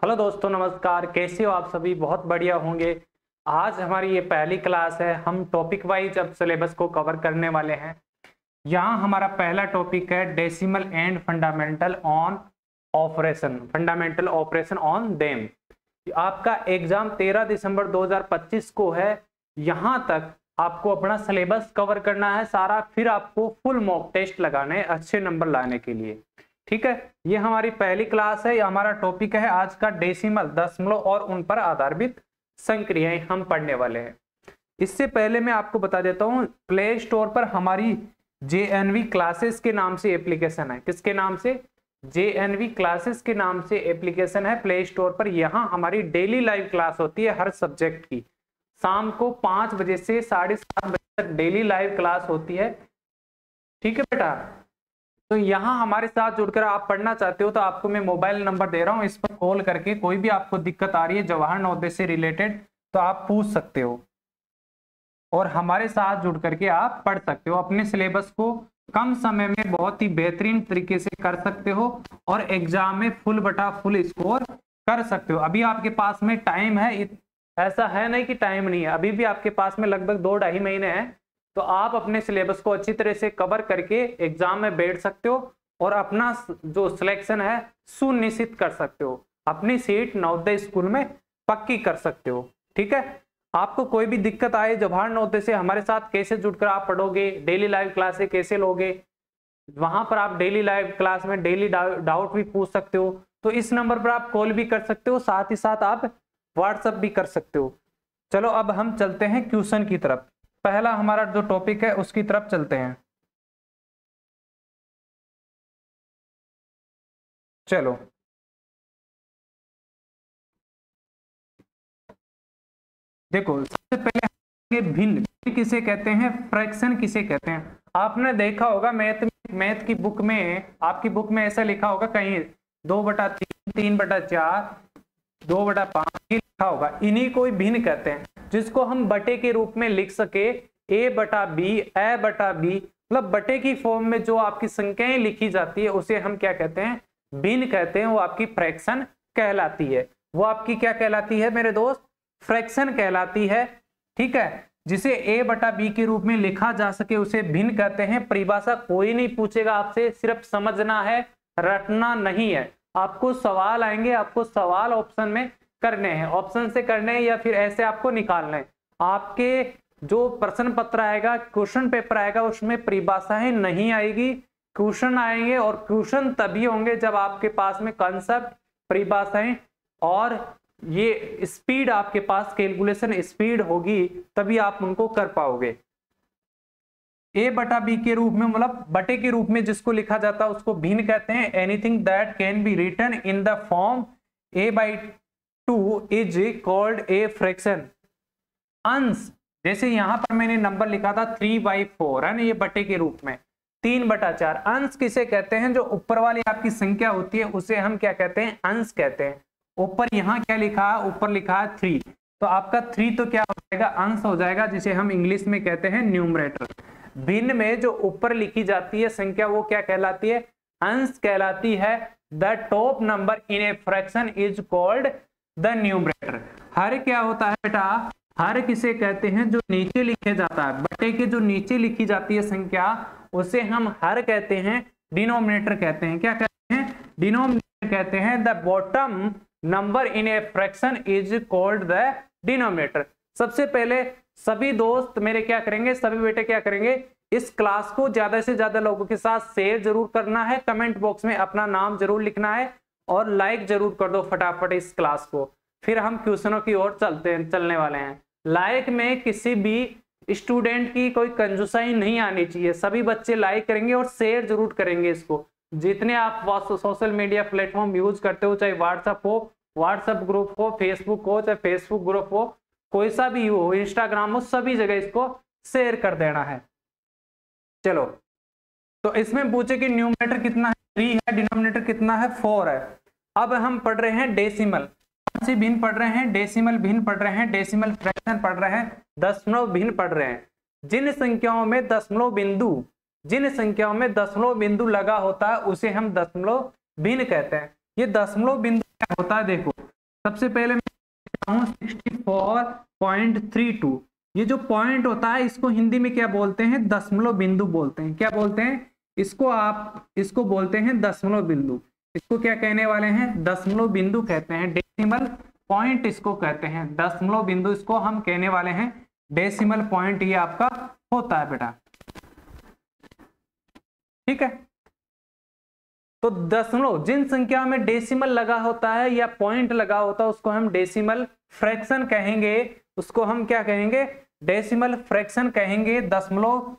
Hello दोस्तों, नमस्कार। कैसे हो आप सभी? बहुत बढ़िया होंगे। आज हमारी ये पहली क्लास है। हम टॉपिक वाइज अब सिलेबस को कवर करने वाले हैं। यहाँ हमारा पहला टॉपिक है decimal and fundamental on operation, fundamental operation on them. आपका एग्जाम 13 दिसंबर 2025 को है। यहाँ तक आपको अपना सिलेबस कवर करना है सारा, फिर आपको फुल मॉक टेस्ट लगाने अच्छे नंबर लाने के लिए। ठीक है, ये हमारी पहली क्लास है। ये हमारा टॉपिक है आज का डेसिमल, दशमलव और उन पर आधारित संक्रियाएं हम पढ़ने वाले हैं। इससे पहले मैं आपको बता देता हूं, प्ले स्टोर पर हमारी JNV क्लासेस के नाम से एप्लीकेशन है। किसके नाम से? JNV क्लासेस के नाम से एप्लीकेशन है प्ले स्टोर पर। यहाँ हमारी डेली लाइव क्लास होती है हर सब्जेक्ट की। शाम को 5 बजे से 7:30 बजे तक डेली लाइव क्लास होती है। ठीक है बेटा, तो यहाँ हमारे साथ जुड़कर आप पढ़ना चाहते हो तो आपको मैं मोबाइल नंबर दे रहा हूँ, इस पर कॉल करके कोई भी आपको दिक्कत आ रही है जवाहर नवोदय से रिलेटेड तो आप पूछ सकते हो और हमारे साथ जुड़ करके आप पढ़ सकते हो। अपने सिलेबस को कम समय में बहुत ही बेहतरीन तरीके से कर सकते हो और एग्जाम में फुल बटा फुल स्कोर कर सकते हो। अभी आपके पास में टाइम है, ऐसा है नहीं कि टाइम नहीं है, अभी भी आपके पास में लगभग 2-2.5 महीने हैं। तो आप अपने सिलेबस को अच्छी तरह से कवर करके एग्जाम में बैठ सकते हो और अपना जो सिलेक्शन है सुनिश्चित कर सकते हो। अपनी सीट नवोदय स्कूल में पक्की कर सकते हो। ठीक है, आपको कोई भी दिक्कत आए जवाहर नवोदय से हमारे साथ कैसे जुड़कर आप पढ़ोगे, डेली लाइव क्लासें कैसे लोगे, वहां पर आप डेली लाइव क्लास में डेली डाउट भी पूछ सकते हो। तो इस नंबर पर आप कॉल भी कर सकते हो, साथ ही साथ आप व्हाट्सएप भी कर सकते हो। चलो अब हम चलते हैं क्वेश्चन की तरफ। पहला हमारा जो टॉपिक है उसकी तरफ चलते हैं। चलो देखो, सबसे पहले भिन्न किसे कहते हैं, फ्रैक्शन किसे कहते हैं। आपने देखा होगा मैथ की बुक में, आपकी बुक में ऐसा लिखा होगा कहीं 2/3, 3/4, 2/5 लिखा होगा। इन्हीं को भिन्न कहते हैं, जिसको हम बटे के रूप में लिख सके। a/b, a/b, मतलब बटे की फॉर्म में जो आपकी संख्याएं लिखी जाती है उसे हम क्या कहते हैं? भिन्न कहते हैं। वो आपकी फ्रैक्शन कहलाती है। वो आपकी क्या कहलाती है मेरे दोस्त? फ्रैक्शन कहलाती है। ठीक है, जिसे a/b के रूप में लिखा जा सके उसे भिन्न कहते हैं। परिभाषा कोई नहीं पूछेगा आपसे, सिर्फ समझना है, रटना नहीं है। आपको सवाल आएंगे, आपको सवाल ऑप्शन में करने हैं, ऑप्शन से करने हैं या फिर ऐसे आपको निकालना है। आपके जो प्रश्न पत्र आएगा, क्वेश्चन पेपर आएगा, उसमें परिभाषाएं नहीं आएगी, क्वेश्चन आएंगे। और क्वेश्चन तभी होंगे जब आपके पास में कंसेप्ट, परिभाषाएं और ये स्पीड, आपके पास कैलकुलेशन स्पीड होगी, तभी आप उनको कर पाओगे। a/b के रूप में, मतलब बटे के रूप में जिसको लिखा जाता है उसको भिन्न कहते हैं। Anything that can be written in the form a/2 is called a fraction. अंश, जैसे यहां पर मैंने नंबर लिखा था 3/4 है ना, ये बटे के रूप में 3/4। अंश किसे कहते हैं? जो ऊपर वाली आपकी संख्या होती है उसे हम क्या कहते हैं? अंश कहते हैं। ऊपर यहाँ क्या लिखा है? ऊपर लिखा है 3, तो आपका 3 तो क्या हो जाएगा? अंश हो जाएगा, जिसे हम इंग्लिश में कहते हैं न्यूमरेटर। भिन्न में जो ऊपर लिखी जाती है संख्या वो क्या कहलाती है? अंश कहलाती है। The top number in a fraction is called the numerator. हर क्या होता है बेटा? हर किसे कहते हैं? जो नीचे लिखे जाता है, बटे के जो नीचे लिखी जाती है संख्या उसे हम हर कहते हैं, डिनोमिनेटर कहते हैं। क्या कहते हैं? डिनोमिनेटर कहते हैं। The bottom number in a fraction is called the denominator. सबसे पहले सभी दोस्त मेरे क्या करेंगे, सभी बेटे क्या करेंगे, इस क्लास को ज्यादा से ज्यादा लोगों के साथ शेयर जरूर करना है, कमेंट बॉक्स में अपना नाम जरूर लिखना है और लाइक जरूर कर दो फटाफट इस क्लास को। फिर हम क्वेश्चनों की ओर चलने वाले हैं। लाइक में किसी भी स्टूडेंट की कोई कंजूसाई नहीं आनी चाहिए। सभी बच्चे लाइक करेंगे और शेयर जरूर करेंगे इसको। जितने आप सोशल मीडिया प्लेटफॉर्म यूज करते हो, चाहे व्हाट्सएप हो, व्हाट्सएप ग्रुप हो, फेसबुक हो, चाहे फेसबुक ग्रुप हो, कोई सा भी हो, इंस्टाग्राम हो, सभी जगह इसको शेयर कर देना है। चलो, तो इसमें पूछे कि न्यूमरेटर कितना है? 3 है, डिनोमिनेटर कितना है? 4 है। अब हम पढ़ रहे हैं डेसिमल। कौन सी भिन्न पढ़ रहे हैं? डेसिमल भिन्न पढ़ रहे हैं, डेसिमल फ्रैक्शन पढ़ रहे हैं, दशमलव भिन्न पढ़ रहे हैं। जिन संख्याओं में दशमलव बिंदु लगा होता है उसे हम दशमलव भिन्न कहते हैं। ये दशमलव बिंदु क्या होता है? देखो, सबसे पहले मैं 64.32। ये जो पॉइंट होता है इसको हिंदी में क्या बोलते हैं? दशमलव बिंदु बोलते हैं। क्या बोलते हैं इसको? आप इसको बोलते हैं दशमलव बिंदु। इसको क्या कहने वाले हैं? दशमलव बिंदु कहते हैं। डेसिमल पॉइंट इसको कहते हैं, दशमलव बिंदु इसको हम कहने वाले हैं। डेसिमल पॉइंट ये आपका होता है बेटा, ठीक है। तो दशमलव, जिन संख्या में डेसिमल लगा होता है या पॉइंट लगा होता है उसको हम डेसिमल फ्रैक्शन कहेंगे। उसको हम क्या कहेंगे? डेसिमल फ्रैक्शन कहेंगे, दशमलव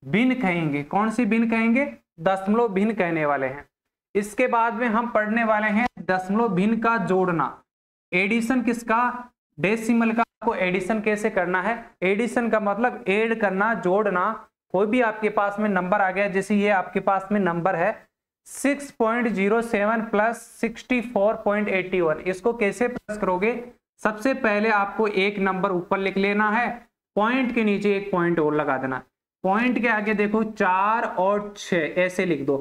भिन्न कहेंगे। कौन सी भिन्न कहेंगे? दशमलव भिन्न कहने वाले हैं। इसके बाद में हम पढ़ने वाले हैं दशमलव भिन्न का जोड़ना। एडिशन किसका? डेसिमल का। आपको एडिशन कैसे करना है? एडिशन का मतलब ऐड करना, जोड़ना। कोई भी आपके पास में नंबर आ गया, जैसे ये आपके पास में नंबर है 6.07 प्लस 64.81, इसको कैसे प्लस करोगे? सबसे पहले आपको एक नंबर ऊपर लिख लेना है, पॉइंट के नीचे एक पॉइंट और लगा देना। पॉइंट के आगे देखो 4 और 6 ऐसे लिख दो।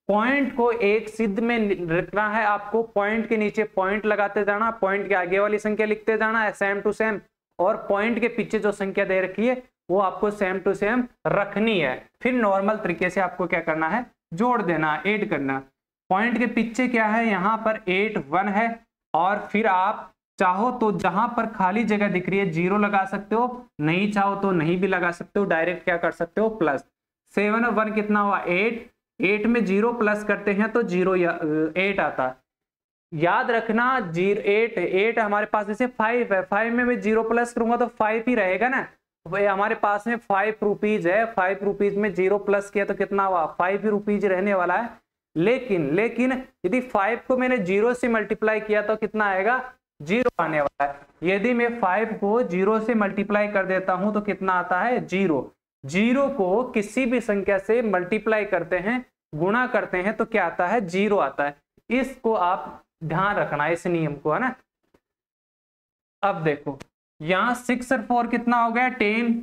पॉइंट को एक सिद्ध में रखना है आपको, पॉइंट के नीचे पॉइंट लगाते जाना, पॉइंट के आगे वाली संख्या लिखते जाना, सेम टू सेम। और पॉइंट के पीछे जो संख्या दे रखी है वो आपको सेम टू सेम रखनी है। फिर नॉर्मल तरीके से आपको क्या करना है? जोड़ देना, ऐड करना। पॉइंट के पीछे क्या है? यहाँ पर 8 1 है। और फिर आप चाहो तो जहां पर खाली जगह दिख रही है 0 लगा सकते हो, नहीं चाहो तो नहीं भी लगा सकते हो, डायरेक्ट क्या कर सकते हो? प्लस। 7 और 1 कितना हुआ? 8। 8 में 0 प्लस करते हैं तो 0 8 आता है। याद रखना 8 हमारे पास जैसे 5 है, 5 में मैं 0 प्लस करूंगा तो 5 ही रहेगा ना। हमारे पास में 5 रुपीज है, 5 रुपीज में 0 प्लस किया तो कितना हुआ? 5 रुपीज रहने वाला है। लेकिन यदि 5 को मैंने 0 से मल्टीप्लाई किया तो कितना आएगा? 0 आने वाला है। यदि मैं 5 को 0 से मल्टीप्लाई कर देता हूं तो कितना आता है? 0। 0 को किसी भी संख्या से मल्टीप्लाई करते हैं, गुणा करते हैं तो क्या आता है? 0 आता है। इसको आप ध्यान रखना, इस नियम को, है ना। अब देखो यहाँ 6 और 4 कितना हो गया? 10।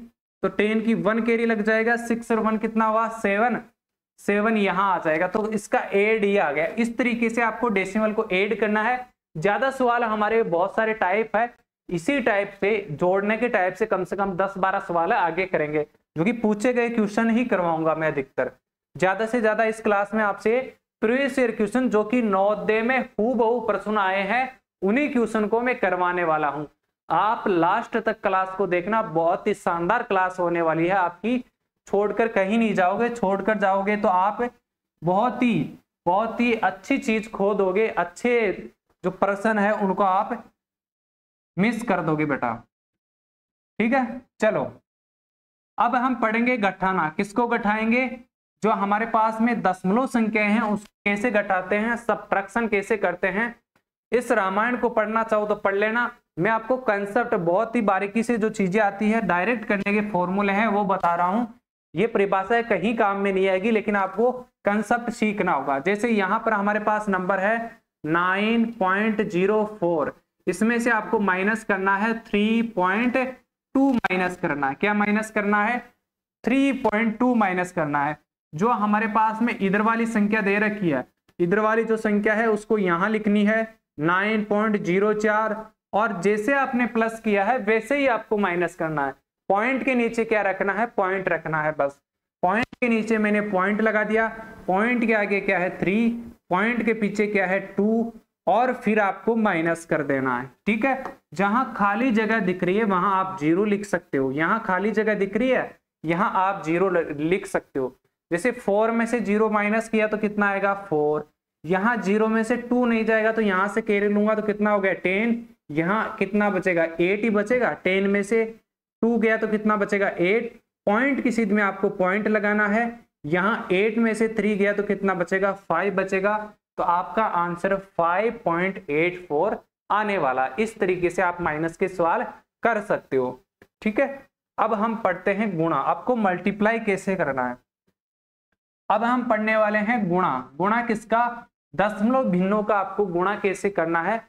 तो 10 की 1 कैरी लग जाएगा। 6 और 1 कितना हुआ? 7। 7 यहाँ आ जाएगा, तो इसका एड ये आ गया। इस तरीके से आपको डेसिमल को ऐड करना है। ज्यादा सवाल हमारे बहुत सारे टाइप है, इसी टाइप से जोड़ने के टाइप से कम 10-12 सवाल आगे करेंगे, जो कि पूछे गए क्वेश्चन ही करवाऊंगा मैं अधिकतर। ज्यादा से ज्यादा इस क्लास में आपसे प्रीवियस ईयर क्वेश्चन जो कि नवोदय में हूबहू प्रश्न आए हैं उन्हीं क्वेश्चन को मैं करवाने वाला हूं। आप लास्ट तक क्लास को देखना, बहुत ही शानदार क्लास होने वाली है आपकी। छोड़कर कहीं नहीं जाओगे, छोड़कर जाओगे तो आप बहुत ही अच्छी चीज खो दोगे। अच्छे जो प्रश्न है उनको आप मिस कर दोगे बेटा, ठीक है। चलो अब हम पढ़ेंगे घटाना। किसको घटाएंगे? जो हमारे पास में दशमलव संख्याएं हैं उसको कैसे घटाते हैं, सबट्रैक्शन कैसे करते हैं। इस रामायण को पढ़ना चाहो तो पढ़ लेना। मैं आपको कंसेप्ट बहुत ही बारीकी से जो चीजें आती है डायरेक्ट करने के फॉर्मूले हैं वो बता रहा हूं। ये परिभाषा कहीं काम में नहीं आएगी, लेकिन आपको कंसेप्ट सीखना होगा। जैसे यहाँ पर हमारे पास नंबर है 9.04, इसमें से आपको माइनस करना है 3.2 माइनस करना है। क्या माइनस करना है? 3.2 माइनस करना है। जो हमारे पास में इधर वाली संख्या दे रखी है, इधर वाली जो संख्या है उसको यहां लिखनी है 9.04, और जैसे आपने प्लस किया है वैसे ही आपको माइनस करना है। पॉइंट के नीचे क्या रखना है? पॉइंट रखना है बस। पॉइंट के नीचे मैंने पॉइंट लगा दिया, पॉइंट के आगे क्या है? 3, पॉइंट के पीछे क्या है? 2, और फिर आपको माइनस कर देना है, ठीक है। जहां खाली जगह दिख रही है वहां आप 0 लिख सकते हो। यहां खाली जगह दिख रही है, यहां आप 0 लिख सकते हो। जैसे 4 में से 0 माइनस किया तो कितना आएगा? 4। यहाँ 0 में से 2 नहीं जाएगा तो यहाँ से कैरी लूंगा तो कितना हो गया? 10। यहाँ कितना बचेगा? 8 ही बचेगा। 10 में से 2 गया तो कितना बचेगा? 8। पॉइंट की सीध में आपको पॉइंट लगाना है। यहाँ 8 में से 3 गया तो कितना बचेगा? 5 बचेगा। तो आपका आंसर 5.84 आने वाला। इस तरीके से आप माइनस के सवाल कर सकते हो, ठीक है। अब हम पढ़ते हैं गुणा। आपको मल्टीप्लाई कैसे करना है। अब हम पढ़ने वाले हैं गुणा। गुणा किसका? दशमलव भिन्नों का आपको गुणा कैसे करना है।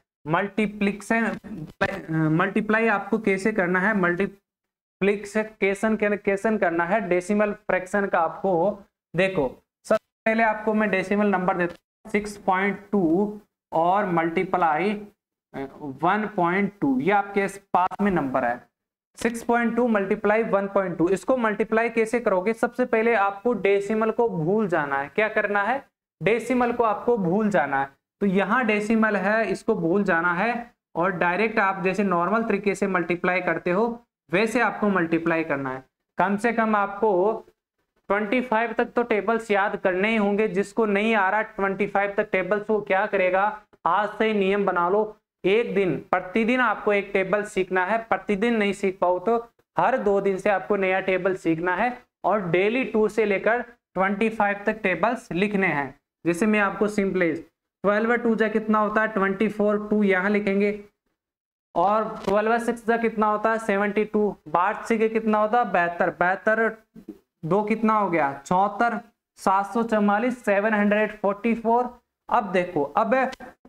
मल्टीप्लाई आपको कैसे करना है, मल्टीप्लिकेशन करना है डेसिमल फ्रैक्शन का। आपको देखो सबसे पहले आपको मैं डेसिमल नंबर देता हूं 6.2 और मल्टीप्लाई 1.2, ये आपके पास में नंबर है 6.2 मल्टीप्लाई 1.2। इसको मल्टीप्लाई कैसे करोगे? सबसे पहले आपको डेसिमल को भूल जाना है। क्या करना है? डेसिमल को आपको भूल जाना है। तो यहाँ डेसिमल है, इसको भूल जाना है और डायरेक्ट आप जैसे नॉर्मल तरीके से मल्टीप्लाई करते हो वैसे आपको मल्टीप्लाई करना है। कम से कम आपको 25 तक तो टेबल्स याद करने ही होंगे। जिसको नहीं आ रहा 25 तक टेबल्स, वो क्या करेगा, आज से ही नियम बना लो, एक दिन प्रतिदिन आपको एक टेबल सीखना है। प्रतिदिन नहीं सीख पाओ तो हर 2 दिन से आपको नया टेबल सीखना है और डेली 2 से लेकर 25 तक टेबल्स लिखने हैं। जैसे मैं आपको सिंपली 12 2 जा कितना होता है 24, 2 यहाँ लिखेंगे और 12 6 जा कितना होता है 72, 12 6 कितना होता है 72, 72 2 कितना हो गया 74, 744 744। अब देखो, अब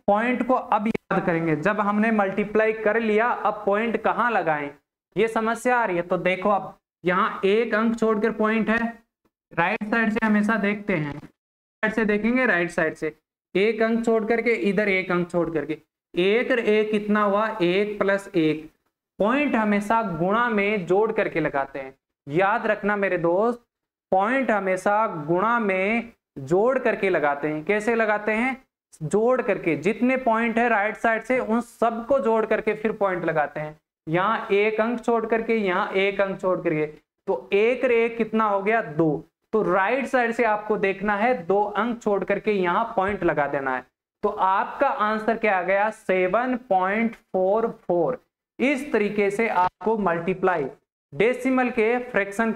पॉइंट को अब याद करेंगे। जब हमने मल्टीप्लाई कर लिया अब पॉइंट कहाँ लगाएं, ये समस्या आ रही है। तो देखो अब यहाँ एक अंक छोड़कर पॉइंट है, राइट साइड से हमेशा देखते हैं, साइड से देखेंगे राइट साइड से, एक अंक छोड़ करके इधर एक अंक छोड़ करके, एक और एक कितना हुआ 1 + 1। पॉइंट हमेशा गुणा में जोड़ करके लगाते हैं। याद रखना मेरे दोस्त, पॉइंट हमेशा गुणा में जोड़ करके लगाते हैं। कैसे लगाते हैं? जोड़ करके, जितने पॉइंट है राइट साइड से उन सबको जोड़ करके फिर पॉइंट लगाते हैं। यहाँ एक अंक छोड़ करके, यहाँ एक अंक छोड़ करके, तो एक और एक कितना हो गया 2। तो राइट साइड से आपको देखना है 2 अंक छोड़ करके यहाँ पॉइंट लगा देना है। तो आपका आंसर क्या आ गया 7.44। इस तरीके से आपको मल्टीप्लाई डेसिमल फ्रैक्शन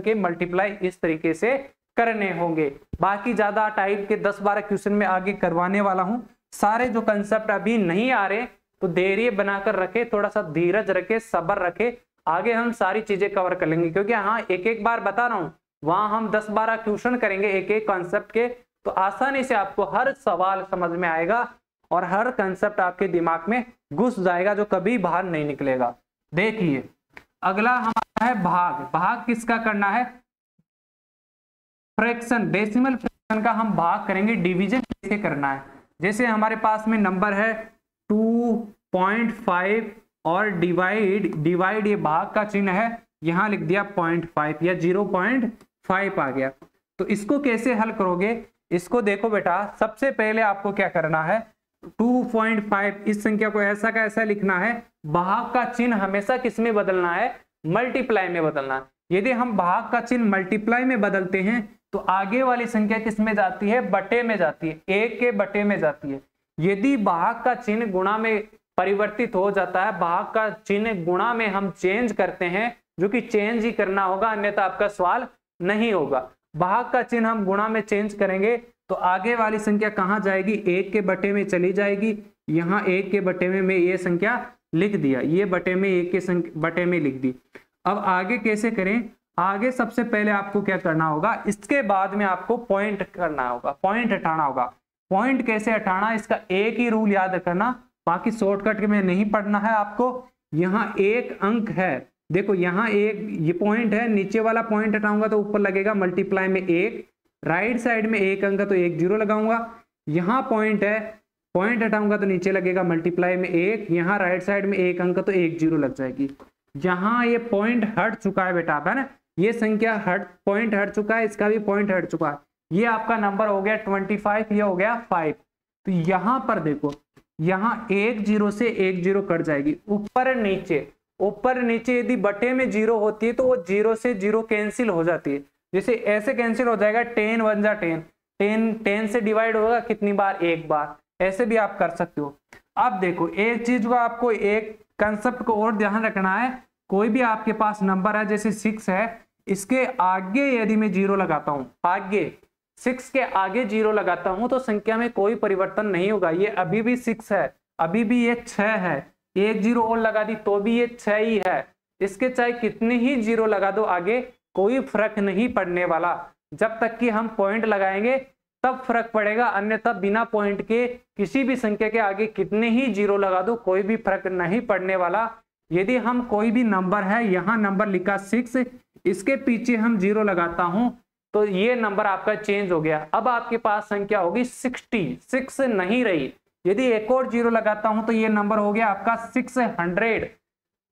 के मल्टीप्लाई इस तरीके से करने होंगे। बाकी ज्यादा टाइप के 10-12 क्वेश्चन में आगे करवाने वाला हूं। सारे जो कंसेप्ट अभी नहीं आ रहे तो धैर्य बनाकर रखे, थोड़ा सा धीरज रखे, सब्र रखे, आगे हम सारी चीजें कवर कर लेंगे। क्योंकि हाँ एक बार बता रहा हूं, वहां हम 10-12 क्वेश्चन करेंगे एक कॉन्सेप्ट के, तो आसानी से आपको हर सवाल समझ में आएगा और हर कंसेप्ट आपके दिमाग में घुस जाएगा जो कभी बाहर नहीं निकलेगा। देखिए अगला हमारा है भाग। भाग किसका करना है? फ्रैक्शन, डेसिमल फ्रैक्शन का हम भाग करेंगे। डिवीजन कैसे करना है? जैसे हमारे पास में नंबर है 2.5 और डिवाइड ये भाग का चिन्ह है, यहां लिख दिया 0.5 या 0.5 आ गया। तो इसको कैसे हल करोगे? इसको देखो बेटा, सबसे पहले आपको क्या करना है 2.5 इस संख्या को ऐसा का ऐसा लिखना है। भाग का चिन्ह हमेशा किस में बदलना है? मल्टीप्लाई में बदलना है। यदि हम भाग का चिन्ह मल्टीप्लाई में बदलते हैं तो आगे वाली संख्या किस में जाती है? बटे में जाती है, 1 के बटे में जाती है। यदि भाग का चिन्ह गुणा में परिवर्तित हो जाता है, भाग का चिन्ह गुणा में हम चेंज करते हैं, जो कि चेंज ही करना होगा अन्यथा आपका सवाल नहीं होगा। भाग का चिन्ह हम गुणा में चेंज करेंगे तो आगे वाली संख्या कहां जाएगी? 1 के बटे में चली जाएगी। यहाँ 1 के बटे में मैं ये संख्या लिख दिया, ये बटे में 1 के बटे में लिख दी। अब आगे कैसे करें? आगे सबसे पहले आपको क्या करना होगा, इसके बाद में आपको पॉइंट करना होगा, पॉइंट हटाना होगा। पॉइंट कैसे हटाना, इसका एक ही रूल याद रखना, बाकी शॉर्टकट में नहीं पढ़ना है आपको। यहाँ एक अंक है, देखो यहाँ एक ये पॉइंट है, नीचे वाला पॉइंट हटाऊंगा तो ऊपर लगेगा मल्टीप्लाई में 1, राइट साइड में एक अंक है तो 1 0 लगाऊंगा। यहाँ पॉइंट है, पॉइंट हटाऊंगा तो नीचे लगेगा मल्टीप्लाई में 1, यहाँ राइट साइड में एक अंक तो 1 0 लग जाएगी। यहाँ ये पॉइंट हट चुका है बेटा, है ना, ये संख्या पॉइंट हट चुका है, इसका भी पॉइंट हट चुका है। ये आपका नंबर हो गया 25, ये हो गया 5। तो यहाँ पर देखो, यहाँ 1 0 से 1 0 कट जाएगी। ऊपर नीचे यदि बटे में 0 होती है तो वो 0 से 0 कैंसिल हो जाती है। जैसे ऐसे कैंसिल हो जाएगा 10 1 जा 10, 10 से डिवाइड होगा कितनी बार? 1 बार। ऐसे भी आप कर सकते हो। अब देखो एक चीज को आपको, एक कंसेप्ट को और ध्यान रखना है। कोई भी आपके पास नंबर है, जैसे 6 है, इसके आगे यदि मैं 0 लगाता हूं, आगे 6 के आगे 0 लगाता हूं तो संख्या में कोई परिवर्तन नहीं होगा। ये अभी भी 6 है, अभी भी ये 6 है। 1 0 और लगा दी तो भी ये 6 ही है। इसके चाहे कितने ही 0 लगा दो आगे, कोई फर्क नहीं पड़ने वाला। जब तक कि हम पॉइंट लगाएंगे तब फर्क पड़ेगा, अन्यथा बिना पॉइंट के किसी भी संख्या के आगे कितने ही 0 लगा दो कोई भी फर्क नहीं पड़ने वाला। यदि हम कोई भी नंबर है, यहाँ नंबर लिखा 6, इसके पीछे हम 0 लगाता हूं तो ये नंबर आपका चेंज हो गया। अब आपके पास संख्या होगी 60, 6 नहीं रही। यदि एक और 0 लगाता हूं तो ये नंबर हो गया आपका 600।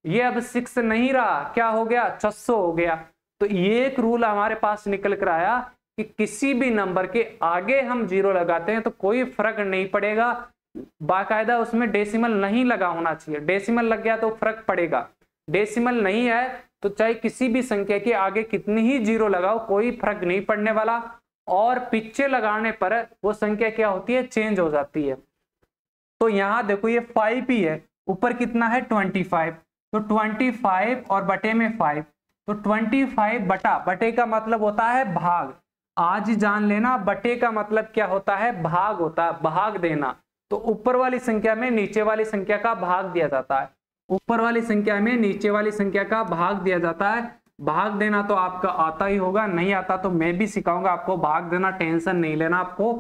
ये अब 6 नहीं रहा, क्या हो गया 600 हो गया। तो ये एक रूल हमारे पास निकल कर आया कि किसी भी नंबर के आगे हम 0 लगाते हैं तो कोई फर्क नहीं पड़ेगा, बाकायदा उसमें डेसिमल नहीं लगा होना चाहिए। डेसिमल लग गया तो फर्क पड़ेगा, डेसिमल नहीं है तो चाहे किसी भी संख्या के आगे कितनी ही 0 लगाओ कोई फर्क नहीं पड़ने वाला, और पीछे लगाने पर वो संख्या क्या होती है, चेंज हो जाती है। तो यहां देखो ये 5 ही है, ऊपर कितना है 25, तो 25 और बटे में 5, तो 25 बटा, बटे का मतलब होता है भाग, आज जान लेना बटे का मतलब क्या होता है, भाग होता है, भाग देना। तो ऊपर वाली संख्या में नीचे वाली संख्या का भाग दिया जाता है, ऊपर वाली संख्या में नीचे वाली संख्या का भाग दिया जाता है। भाग देना तो आपका आता ही होगा, नहीं आता तो मैं भी सिखाऊंगा आपको भाग देना, टेंशन नहीं लेना आपको।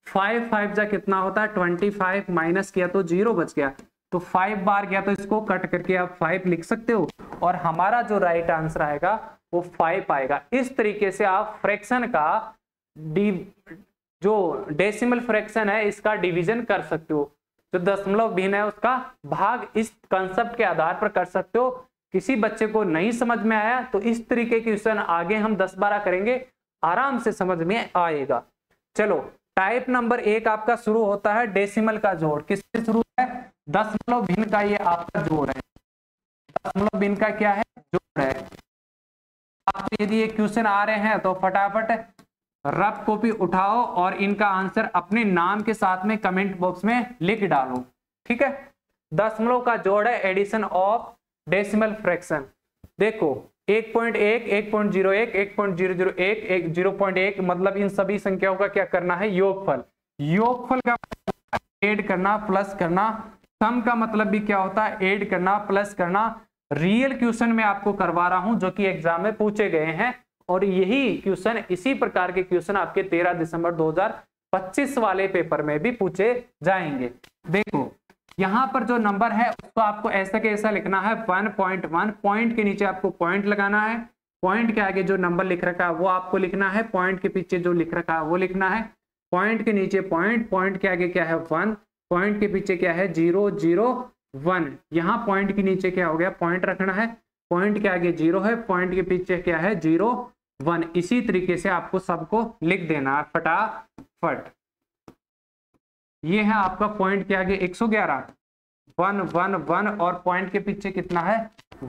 5 5 जा कितना होता है 25, माइनस किया तो 0 बच गया, तो 5 बार गया तो इसको कट करके आप 5 लिख सकते हो, और हमारा जो राइट आंसर आएगा वो 5 आएगा। इस तरीके से आप फ्रैक्शन का जो डेसिमल फ्रैक्शन है इसका डिवीजन कर सकते हो, जो दशमलव भिन्न है उसका भाग इस कंसेप्ट के आधार पर कर सकते हो। किसी बच्चे को नहीं समझ में आया तो इस तरीके के क्वेश्चन आगे हम 10-12 करेंगे, आराम से समझ में आएगा। चलो टाइप नंबर 1 आपका शुरू होता है डेसिमल का जोड़, किससे शुरू है, दशमलव भिन्न का ये आपका जोड़ है, दशमलव भिन्न का क्या है, जोड़ है। आपको यदि ये क्वेश्चन आ रहे हैं तो फटाफट रफ कॉपी उठाओ और इनका आंसर अपने नाम के साथ में कमेंट बॉक्स में लिख डालो, ठीक है। दशमलव का जोड़ है एडिशन ऑफ डेसिमल फ्रैक्शन। देखो 1.1, 1.01, 1.001, 0.1 मतलब इन सभी संख्याओं का क्या करना है, योगफल। योगफल का मतलब ऐड करना, प्लस करना। सम का मतलब भी क्या होता है, ऐड करना, प्लस करना। रियल क्वेश्चन में आपको करवा रहा हूं जो कि एग्जाम में पूछे गए हैं, और यही क्वेश्चन, इसी प्रकार के क्वेश्चन आपके 13 दिसंबर 2025 वाले पेपर में भी पूछे जाएंगे। देखो यहां पर जो नंबर है उसको आपको ऐसा के ऐसा लिखना है 1.1, पॉइंट के नीचे आपको पॉइंट लगाना है, पॉइंट के आगे जो नंबर लिख रखा है वो आपको लिखना है, पॉइंट के पीछे जो लिख रखा है वो लिखना है, पॉइंट के नीचे पॉइंट, पॉइंट के आगे क्या है 1, पॉइंट के पीछे क्या है 0 0 1। यहाँ पॉइंट के नीचे क्या हो गया, पॉइंट रखना है, पॉइंट के आगे 0 है, पॉइंट के पीछे क्या है 0 1। इसी तरीके से आपको सबको लिख देना है फटाफट। ये है आपका पॉइंट के आगे 111, 1 1 1, और पॉइंट के पीछे कितना है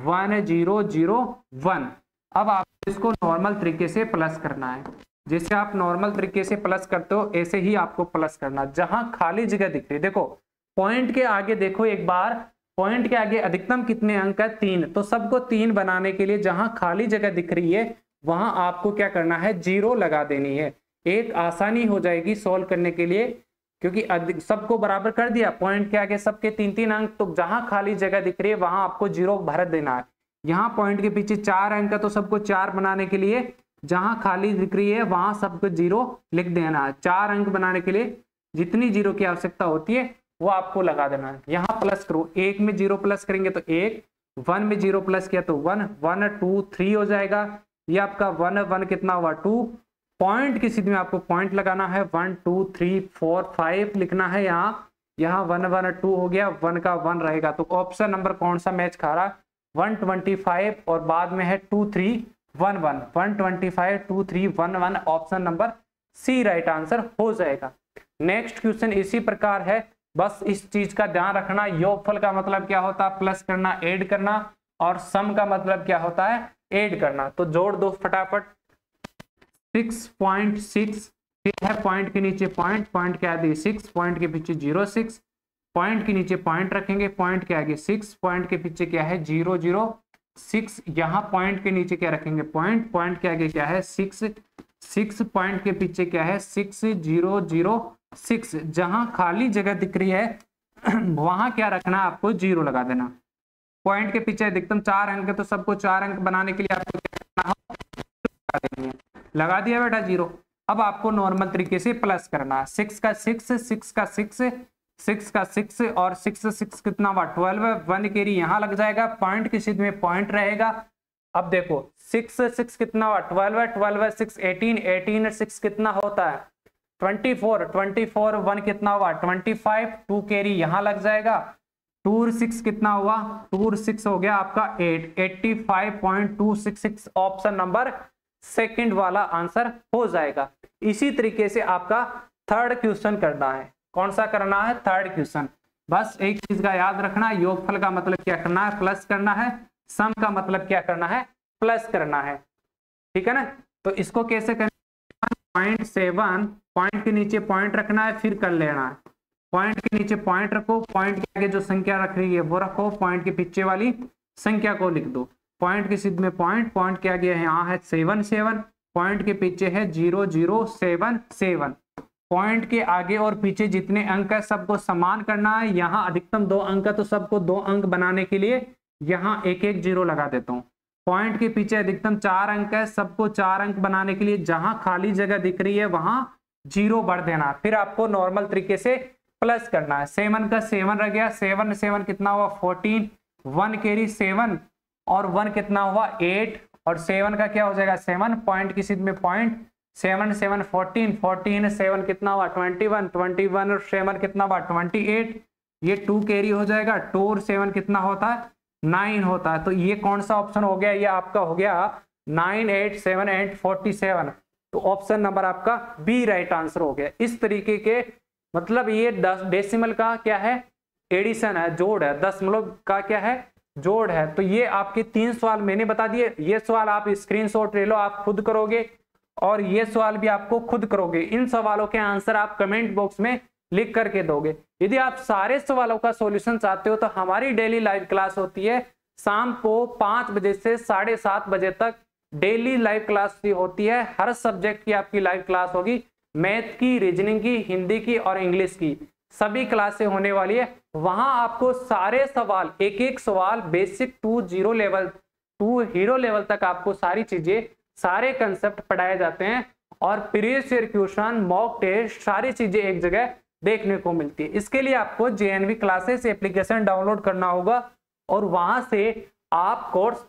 1 0 0 1। अब आप इसको नॉर्मल तरीके से प्लस करना है, जैसे आप नॉर्मल तरीके से प्लस करते हो ऐसे ही आपको प्लस करना। जहां खाली जगह दिख रही है, देखो पॉइंट के आगे देखो एक बार, पॉइंट के आगे अधिकतम कितने अंक है 3, तो सबको 3 बनाने के लिए जहां खाली जगह दिख रही है वहां आपको क्या करना है 0 लगा देनी है। एक आसानी हो जाएगी सॉल्व करने के लिए, क्योंकि सबको बराबर कर दिया, पॉइंट के आगे सबके 3-3 अंक, तो जहां खाली जगह दिख रही है वहां आपको 0 भर देना है। यहाँ पॉइंट के पीछे 4 अंक है तो सबको 4 बनाने के लिए जहां खाली दिख रही है वहां सबको 0 लिख देना है। 4 अंक बनाने के लिए जितनी 0 की आवश्यकता होती है वो आपको लगा देना है। यहाँ प्लस करो, 1 में 0 प्लस करेंगे तो 1, 1 में 0 प्लस किया तो 1, 1 2 3 हो जाएगा। ये आपका 1 1 कितना हुआ 2, पॉइंट की सीध में आपको पॉइंट लगाना है, 1 2 3 4 5 लिखना है। यहाँ 1 1 2 हो गया, 1 का 1 रहेगा, तो ऑप्शन नंबर कौन सा मैच खा रहा, 125, और बाद में है 2 3 1 1, 125 2 3 1 1, option number C right answer हो जाएगा। नेक्स्ट क्वेश्चन इसी प्रकार है, बस इस चीज का ध्यान रखना, योगफल का मतलब क्या होता है प्लस करना, ऐड करना, और सम का मतलब क्या होता है ऐड करना। तो जोड़ दो फटाफट, 6.6 है, पॉइंट के नीचे पॉइंट, पॉइंट के आगे 6, पॉइंट के पीछे 0 6, पॉइंट के नीचे पॉइंट रखेंगे, पॉइंट के आगे 6, पॉइंट के पीछे क्या है 0 0 6, यहाँ पॉइंट के नीचे क्या रखेंगे पॉइंट, पॉइंट के आगे क्या है 6 6, पॉइंट के पीछे क्या है 6 0 0 6। जहां खाली जगह दिख रही है वहां क्या रखना है आपको 0 लगा देना। पॉइंट के पीछे अधिकतम 4 अंक है तो सबको 4 अंक बनाने के लिए आपको क्या करना है, लगा दिया बेटा 0। अब आपको नॉर्मल तरीके से प्लस करना है, 6 का 6, 6 का 6, 6 का 6, और 6 6 कितना हुआ 12 है, 1 कैरी यहाँ लग जाएगा, पॉइंट की सीध में पॉइंट रहेगा। अब देखो 6 6 कितना हुआ 12 है, 12 6 18, 18 6 कितना होता है 24 1 कितना हुआ 25, 2 कैरी यहाँ लग जाएगा, 2 और 6 कितना हुआ, 2 और 6 हो गया आपका 8, 85.266 ऑप्शन नंबर सेकंड वाला आंसर हो जाएगा। इसी तरीके से आपका थर्ड क्वेश्चन करना है। कौन सा करना है? Third question. बस एक चीज का याद रखना, योगफल का मतलब क्या करना है? प्लस करना है। सम का मतलब क्या करना है? प्लस करना है। ठीक है ना? तो इसको कैसे करना? 0.7 पॉइंट के नीचे पॉइंट रखना है, फिर कर लेना है। पॉइंट के नीचे पॉइंट रखो, पॉइंट के आगे जो संख्या रख रही है वो रखो, पॉइंट के पीछे वाली संख्या को लिख दो। पॉइंट के सीध में पॉइंट, पॉइंट के आगे यहाँ है 7 पॉइंट के पीछे है 0077। पॉइंट के आगे और पीछे जितने अंक है सबको समान करना है। यहाँ अधिकतम 2 अंक है तो सबको 2 अंक बनाने के लिए यहाँ एक एक जीरो लगा देता हूँ। पॉइंट के पीछे अधिकतम 4 अंक है, सबको 4 अंक बनाने के लिए जहां खाली जगह दिख रही है वहां जीरो भर देना। फिर आपको नॉर्मल तरीके से प्लस करना है। 7 का 7 रह गया, 7 कितना हुआ 14, 1 कैरी 7 और 1 कितना हुआ 8 और 7 का क्या हो जाएगा 7, पॉइंट की सीध में पॉइंट, 7 7 14 7 कितना हुआ 21 और 7 कितना हुआ 28, ये 2 कैरी हो जाएगा, 2 और 7 कितना होता है 9 होता है। तो ये कौन सा ऑप्शन हो गया? ये आपका हो गया 9 8 7 8 47। तो ऑप्शन नंबर आपका बी राइट आंसर हो गया। इस तरीके के मतलब ये 10 डेसिमल का क्या है? एडिशन है, जोड़ है। दशमलव का क्या है? जोड़ है। तो ये आपके 3 सवाल मैंने बता दिए। ये सवाल आप स्क्रीनशॉट ले लो, आप खुद करोगे और ये सवाल भी आपको खुद करोगे। इन सवालों के आंसर आप कमेंट बॉक्स में लिख करके दोगे। यदि आप सारे सवालों का सॉल्यूशन चाहते हो तो हमारी डेली लाइव क्लास होती है शाम को 5 बजे से 7:30 बजे तक। डेली लाइव क्लास होती है, हर सब्जेक्ट की आपकी लाइव क्लास होगी। मैथ की, रीजनिंग की, हिंदी की और इंग्लिश की सभी क्लासें होने वाली है। वहां आपको सारे सवाल, एक एक सवाल basic to zero level to hero level तक आपको सारी चीजें, सारे कंसेप्ट पढ़ाए जाते हैं और previous year question, mock test, सारी चीजें एक जगह देखने को मिलती है। इसके लिए आपको JNV क्लासेस एप्लीकेशन डाउनलोड करना होगा और वहां से आप कोर्स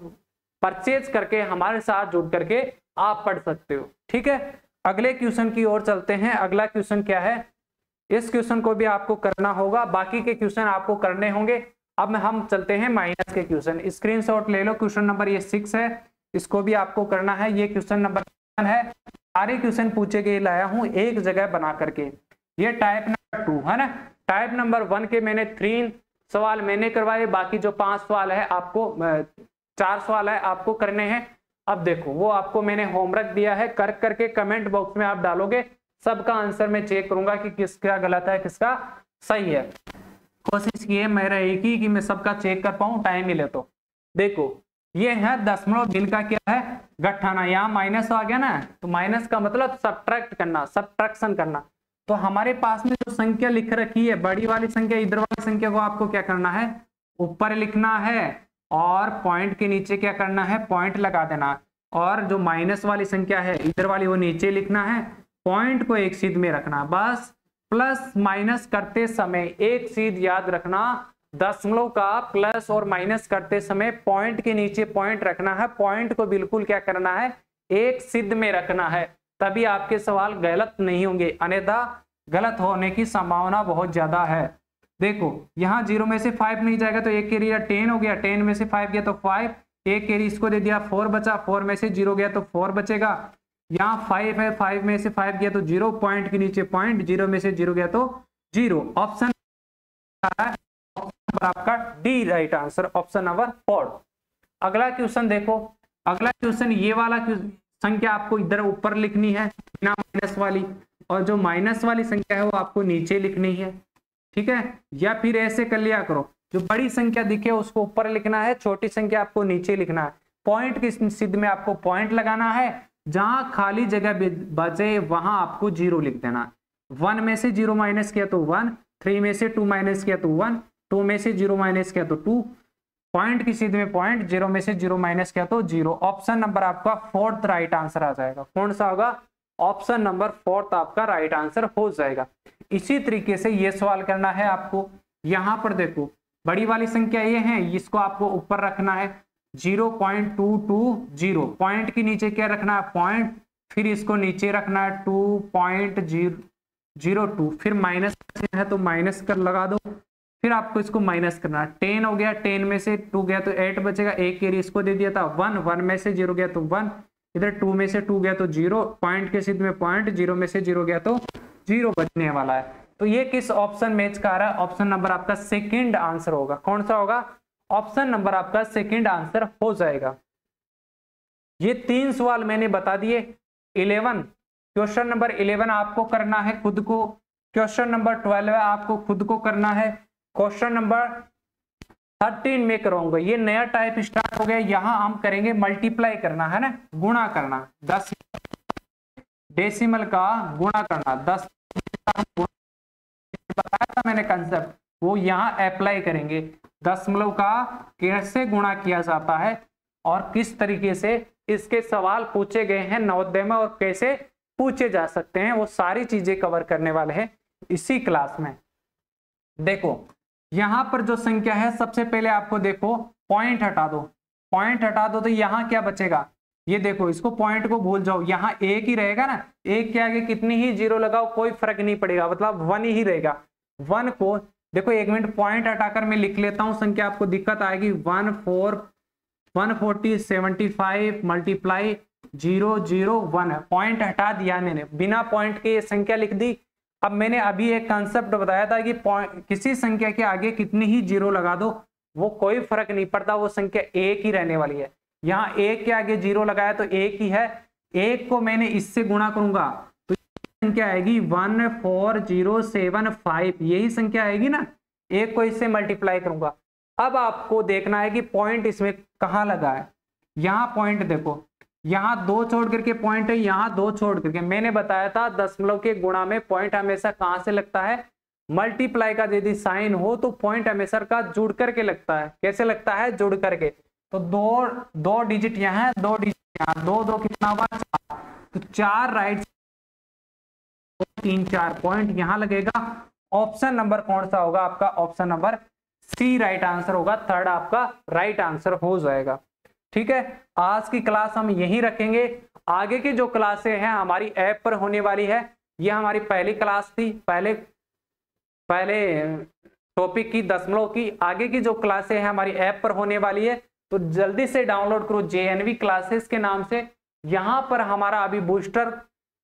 परचेज करके हमारे साथ जुड़ करके आप पढ़ सकते हो। ठीक है, अगले क्वेश्चन की ओर चलते हैं। अगला क्वेश्चन क्या है? इस क्वेश्चन को भी आपको करना होगा, बाकी के क्वेश्चन आपको करने होंगे। अब हम चलते हैं माइनस के क्वेश्चन। स्क्रीनशॉट ले लो, क्वेश्चन नंबर ये 6 है, इसको भी आपको करना है। ये क्वेश्चन नंबर 7 है। सारे क्वेश्चन पूछे गए लाया हूं एक जगह बना करके। ये टाइप नंबर 2 है ना। टाइप नंबर 1 के मैंने 3 सवाल मैंने करवाए, बाकी जो 5 सवाल है आपको 4 सवाल है आपको करने हैं। अब देखो, वो आपको मैंने होमवर्क दिया है, कर करके कमेंट बॉक्स में आप डालोगे, सबका आंसर मैं चेक करूंगा कि किसका गलत है किसका सही है। कोशिश की है मेरा एक ही कि मैं सबका चेक कर पाऊं, टाइम मिले तो। देखो ये है दशमलव भिन्न का क्या है? गठाना। यहाँ माइनस आ गया ना, तो माइनस का मतलब सब्ट्रैक्ट करना, सब्ट्रैक्शन करना। तो हमारे पास में जो संख्या लिख रखी है, बड़ी वाली संख्या, इधर वाली संख्या को आपको क्या करना है? ऊपर लिखना है और पॉइंट के नीचे क्या करना है? पॉइंट लगा देना। और जो माइनस वाली संख्या है इधर वाली, वो नीचे लिखना है, पॉइंट को एक सीध में रखना। बस प्लस माइनस करते समय एक चीज याद रखना, दशमलव का प्लस और माइनस करते समय पॉइंट के नीचे पॉइंट रखना है। पॉइंट को बिल्कुल क्या करना है? एक सिद्ध में रखना है, तभी आपके सवाल गलत नहीं होंगे, अन्यथा गलत होने की संभावना बहुत ज्यादा है। देखो यहाँ 0 में से 5 नहीं जाएगा तो एक कैरी 10 हो गया, 10 में से 5 गया तो 5, एक कैरी इसको दे दिया 4 बचा, 4 में से 0 गया तो 4 बचेगा। यहाँ 5 है, 5 में से 5 गया तो 0, पॉइंट के नीचे पॉइंट, 0 में से 0 गया तो 0। ऑप्शन आपका D right answer, option number 4। अगला क्वेश्चन देखो, अगला क्वेश्चन ये वाला संख्या आपको इधर ऊपर लिखनी है बिना माइनस वाली, और जो माइनस वाली संख्या है वो आपको नीचे लिखनी है। ठीक है, या फिर ऐसे कर लिया करो, जो बड़ी संख्या दिखे उसको ऊपर लिखना है, छोटी संख्या आपको नीचे लिखना है। पॉइंट की सिद्ध में आपको पॉइंट लगाना है, जहां खाली जगह बचे वहां आपको 0 लिख देना। 1 में से 0 माइनस किया तो 1, 3 में से 2 माइनस किया तो 1, 2 में से 0 माइनस किया तो 2, पॉइंट की सिद्ध में पॉइंट, 0 में से 0 माइनस किया तो 0। ऑप्शन नंबर आपका 4th राइट आंसर आ जाएगा। कौन सा होगा? ऑप्शन नंबर 4th आपका राइट आंसर हो जाएगा। इसी तरीके से ये सवाल करना है आपको। यहाँ पर देखो बड़ी वाली संख्या ये है, इसको आपको ऊपर रखना है 0.220, पॉइंट के नीचे क्या रखना है? पॉइंट, फिर इसको नीचे रखना है 2.0, 0.2, फिर माइनस है तो माइनस कर लगा दो, फिर आपको इसको माइनस करना, 10 हो गया, 10 में से 2 गया तो 8 बचेगा, एक कैरी इसको दे दिया था 1, 1 में से 0 गया तो 1, इधर 2 में से 2 गया तो 0, पॉइंट के सिद्ध में पॉइंट, 0 में से 0 गया तो 0 बचने वाला है। तो ये किस ऑप्शन मैच का आ रहा है? ऑप्शन नंबर आपका सेकंड आंसर होगा। कौन सा होगा? ऑप्शन नंबर आपका सेकंड आंसर हो जाएगा। ये 3 सवाल मैंने बता दिए। 11 क्वेश्चन नंबर 11 आपको करना है खुद को, क्वेश्चन नंबर 12 आपको खुद को करना है, क्वेश्चन नंबर 13 में कराऊंगा। ये नया टाइप स्टार्ट हो गया, यहाँ हम करेंगे मल्टीप्लाई करना है ना, गुणा करना, 10 डेसिमल का गुणा करना, 10 बताया था मैंने कंसेप्ट, वो यहाँ अप्लाई करेंगे। दशमलव का कैसे गुणा किया जाता है और किस तरीके से इसके सवाल पूछे गए हैं नवोदय में और कैसे पूछे जा सकते हैं, वो सारी चीजें कवर करने वाले हैं इसी क्लास में। देखो यहां पर जो संख्या है, सबसे पहले आपको देखो पॉइंट हटा दो, पॉइंट हटा दो तो यहाँ क्या बचेगा? ये देखो, इसको पॉइंट को भूल जाओ, यहाँ एक ही रहेगा ना, एक के आगे कितनी ही जीरो लगाओ कोई फर्क नहीं पड़ेगा, मतलब 1 ही रहेगा। 1 को देखो, 1 मिनट पॉइंट हटाकर मैं लिख लेता हूं संख्या, आपको दिक्कत आएगी। 14075 मल्टीप्लाई 001, पॉइंट हटा दिया मैंने, बिना पॉइंट के ये संख्या लिख दी। अब मैंने अभी एक कंसेप्ट बताया था कि किसी संख्या के आगे कितनी ही जीरो लगा दो वो कोई फर्क नहीं पड़ता, वो संख्या एक ही रहने वाली है। यहाँ एक के आगे जीरो लगाया तो एक ही है, एक को मैंने इससे गुणा करूंगा तो संख्या आएगी 14075, यही संख्या आएगी ना, एक को इससे मल्टीप्लाई करूंगा। अब आपको देखना है कि पॉइंट इसमें कहाँ लगा है। यहाँ पॉइंट देखो, यहाँ 2 छोड़ करके पॉइंट है, यहाँ 2 छोड़ करके। मैंने बताया था दशमलव के गुणा में पॉइंट हमेशा कहाँ से लगता है? मल्टीप्लाई का यदि साइन हो तो पॉइंट हमेशा का जुड़ करके लगता है। कैसे लगता है? जुड़ करके। तो दो डिजिट यहाँ, 2 डिजिट यहाँ, 2 कितना हुआ? 4, तो 4 राइट, 3 4 पॉइंट यहाँ लगेगा। ऑप्शन नंबर कौन सा होगा आपका? Option number C right answer होगा, थर्ड आपका राइट आंसर हो जाएगा। ठीक है, आज की क्लास हम यहीं रखेंगे। आगे की जो क्लासें हैं हमारी ऐप पर होने वाली है। ये हमारी पहली क्लास थी, पहले टॉपिक की, दशमलव की। आगे की जो क्लासें हैं हमारी ऐप पर होने वाली है, तो जल्दी से डाउनलोड करो JNV क्लासेस के नाम से। यहाँ पर हमारा अभी बूस्टर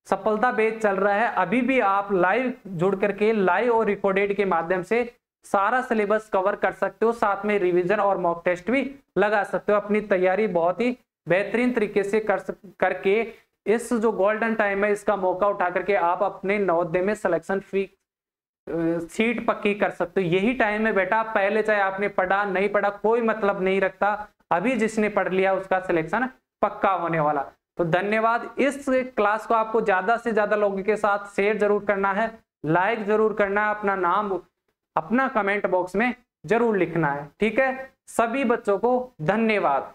सफलता बैच चल रहा है। अभी भी आप लाइव जुड़ करके लाइव और रिकॉर्डेड के माध्यम से सारा सिलेबस कवर कर सकते हो, साथ में रिवीजन और मॉक टेस्ट भी लगा सकते हो। अपनी तैयारी बहुत ही बेहतरीन तरीके से करके इस जो गोल्डन टाइम है इसका मौका उठा करके आप अपने नवोदय में सिलेक्शन सीट पक्की कर सकते हो। यही टाइम है बेटा, पहले चाहे आपने पढ़ा नहीं पढ़ा कोई मतलब नहीं रखता, अभी जिसने पढ़ लिया उसका सिलेक्शन पक्का होने वाला। तो धन्यवाद। इस क्लास को आपको ज्यादा से ज्यादा लोगों के साथ शेयर जरूर करना है, लाइक जरूर करना है, अपना नाम अपना कमेंट बॉक्स में जरूर लिखना है। ठीक है, सभी बच्चों को धन्यवाद।